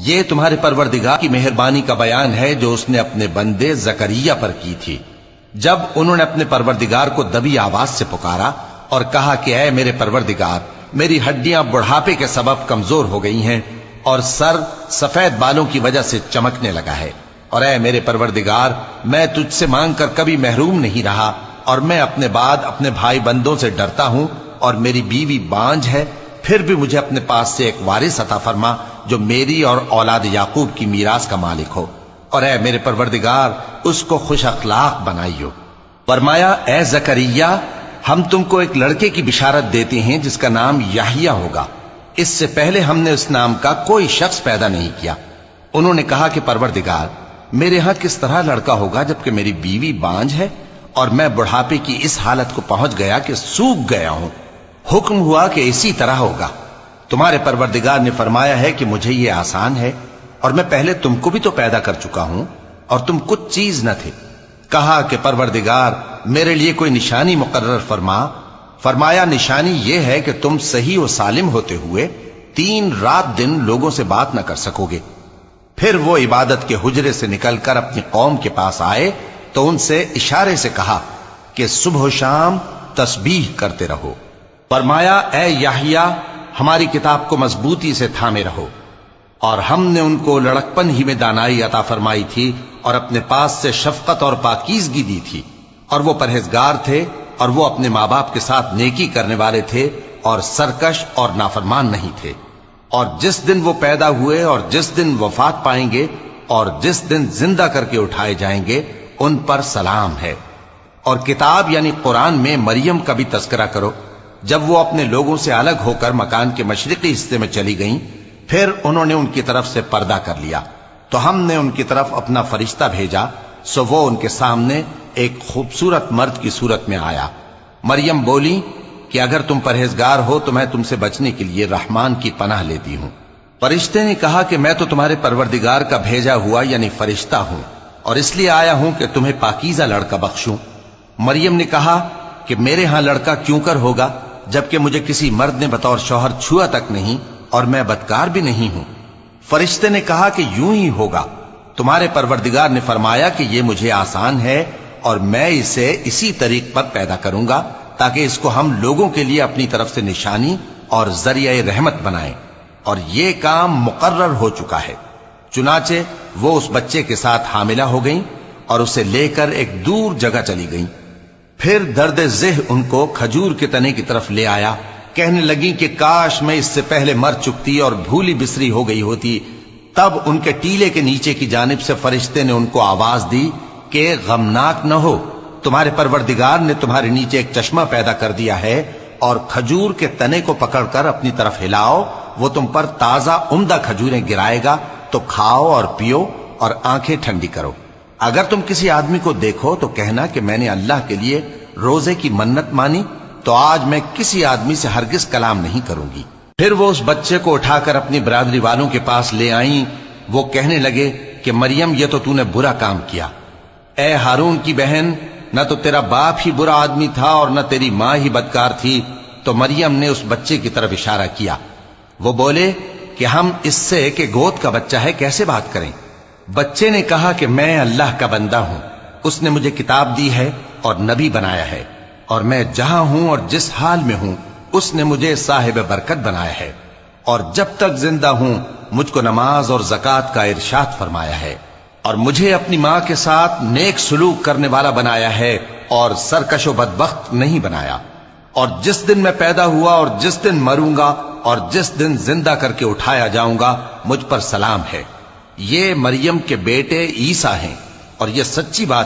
یہ تمہارے پروردگار کی مہربانی کا بیان ہے جو اس نے اپنے بندے زکریا پر کی تھی، جب انہوں نے اپنے پروردگار کو دبی آواز سے پکارا اور کہا کہ اے میرے پروردگار، میری ہڈیاں بڑھاپے کے سبب کمزور ہو گئی ہیں اور سر سفید بالوں کی وجہ سے چمکنے لگا ہے، اور اے میرے پروردگار، میں تجھ سے مانگ کر کبھی محروم نہیں رہا، اور میں اپنے بعد اپنے بھائی بندوں سے ڈرتا ہوں، اور میری بیوی بانجھ ہے، پھر بھی مجھے اپنے پاس سے ایک وارث عطا فرما جو میری اور اولاد یعقوب کی میراث کا مالک ہو، اور اے میرے پروردگار اس کو خوش اخلاق بنائیو۔ فرمایا اے زکریا، ہم تم کو ایک لڑکے کی بشارت دیتے ہیں جس کا نام یحییٰ ہوگا، اس سے پہلے ہم نے اس نام کا کوئی شخص پیدا نہیں کیا۔ انہوں نے کہا کہ پروردگار، میرے ہاں کس طرح لڑکا ہوگا جبکہ میری بیوی بانجھ ہے اور میں بڑھاپے کی اس حالت کو پہنچ گیا کہ سوکھ گیا ہوں؟ حکم ہوا کہ اسی طرح ہوگا۔ تمہارے پروردگار نے فرمایا ہے کہ مجھے یہ آسان ہے، اور میں پہلے تم کو بھی تو پیدا کر چکا ہوں اور تم کچھ چیز نہ تھے۔ کہا کہ پروردگار میرے لیے کوئی نشانی مقرر فرما۔ فرمایا نشانی یہ ہے کہ تم صحیح و سالم ہوتے ہوئے 3 رات دن لوگوں سے بات نہ کر سکو گے۔ پھر وہ عبادت کے حجرے سے نکل کر اپنی قوم کے پاس آئے تو ان سے اشارے سے کہا کہ صبح و شام تسبیح کرتے رہو۔ فرمایا اے یحییٰ، ہماری کتاب کو مضبوطی سے تھامے رہو، اور ہم نے ان کو لڑکپن ہی میں دانائی عطا فرمائی تھی اور اپنے پاس سے شفقت اور پاکیزگی دی تھی، اور وہ پرہیزگار تھے اور وہ اپنے ماں باپ کے ساتھ نیکی کرنے والے تھے اور سرکش اور نافرمان نہیں تھے۔ اور جس دن وہ پیدا ہوئے اور جس دن وفات پائیں گے اور جس دن زندہ کر کے اٹھائے جائیں گے ان پر سلام ہے۔ اور کتاب یعنی قرآن میں مریم کا بھی تذکرہ کرو، جب وہ اپنے لوگوں سے الگ ہو کر مکان کے مشرقی حصے میں چلی گئیں، پھر انہوں نے ان کی طرف سے پردہ کر لیا، تو ہم نے ان کی طرف اپنا فرشتہ بھیجا، سو وہ ان کے سامنے ایک خوبصورت مرد کی صورت میں آیا۔ مریم بولی کہ اگر تم پرہیزگار ہو تو میں تم سے بچنے کے لیے رحمان کی پناہ لیتی ہوں۔ فرشتے نے کہا کہ میں تو تمہارے پروردگار کا بھیجا ہوا یعنی فرشتہ ہوں، اور اس لیے آیا ہوں کہ تمہیں پاکیزہ لڑکا بخشوں۔ مریم نے کہا کہ میرے ہاں لڑکا کیوں کر ہوگا جبکہ مجھے کسی مرد نے بطور شوہر چھوا تک نہیں اور میں بدکار بھی نہیں ہوں۔ فرشتے نے کہا کہ یوں ہی ہوگا، تمہارے پروردگار نے فرمایا کہ یہ مجھے آسان ہے اور میں اسے اسی طریق پر پیدا کروں گا تاکہ اس کو ہم لوگوں کے لیے اپنی طرف سے نشانی اور ذریعہ رحمت بنائیں، اور یہ کام مقرر ہو چکا ہے۔ چنانچہ وہ اس بچے کے ساتھ حاملہ ہو گئیں اور اسے لے کر ایک دور جگہ چلی گئیں۔ پھر درد ذہ ان کو کھجور کے تنے کی طرف لے آیا، کہنے لگی کہ کاش میں اس سے پہلے مر چکتی اور بھولی بسری ہو گئی ہوتی۔ تب ان کے ٹیلے کے نیچے کی جانب سے فرشتے نے ان کو آواز دی کہ غمناک نہ ہو، تمہارے پروردگار نے تمہارے نیچے ایک چشمہ پیدا کر دیا ہے، اور کھجور کے تنے کو پکڑ کر اپنی طرف ہلاؤ، وہ تم پر تازہ عمدہ کھجوریں گرائے گا، تو کھاؤ اور پیو اور آنکھیں ٹھنڈی کرو۔ اگر تم کسی آدمی کو دیکھو تو کہنا کہ میں نے اللہ کے لیے روزے کی منت مانی، تو آج میں کسی آدمی سے ہرگز کلام نہیں کروں گی۔ پھر وہ اس بچے کو اٹھا کر اپنی برادری والوں کے پاس لے آئیں۔ وہ کہنے لگے کہ مریم یہ تو نے برا کام کیا، اے ہارون کی بہن، نہ تو تیرا باپ ہی برا آدمی تھا اور نہ تیری ماں ہی بدکار تھی۔ تو مریم نے اس بچے کی طرف اشارہ کیا۔ وہ بولے کہ ہم اس سے کہ گود کا بچہ ہے کیسے بات کریں؟ بچے نے کہا کہ میں اللہ کا بندہ ہوں، اس نے مجھے کتاب دی ہے اور نبی بنایا ہے، اور میں جہاں ہوں اور جس حال میں ہوں اس نے مجھے صاحب برکت بنایا ہے، اور جب تک زندہ ہوں مجھ کو نماز اور زکوٰۃ کا ارشاد فرمایا ہے، اور مجھے اپنی ماں کے ساتھ نیک سلوک کرنے والا بنایا ہے اور سرکش و بدبخت نہیں بنایا، اور جس دن میں پیدا ہوا اور جس دن مروں گا اور جس دن زندہ کر کے اٹھایا جاؤں گا مجھ پر سلام ہے۔ یہ مریم کے بیٹے عیسیٰ ہیں، اور یہ سچی بات ہے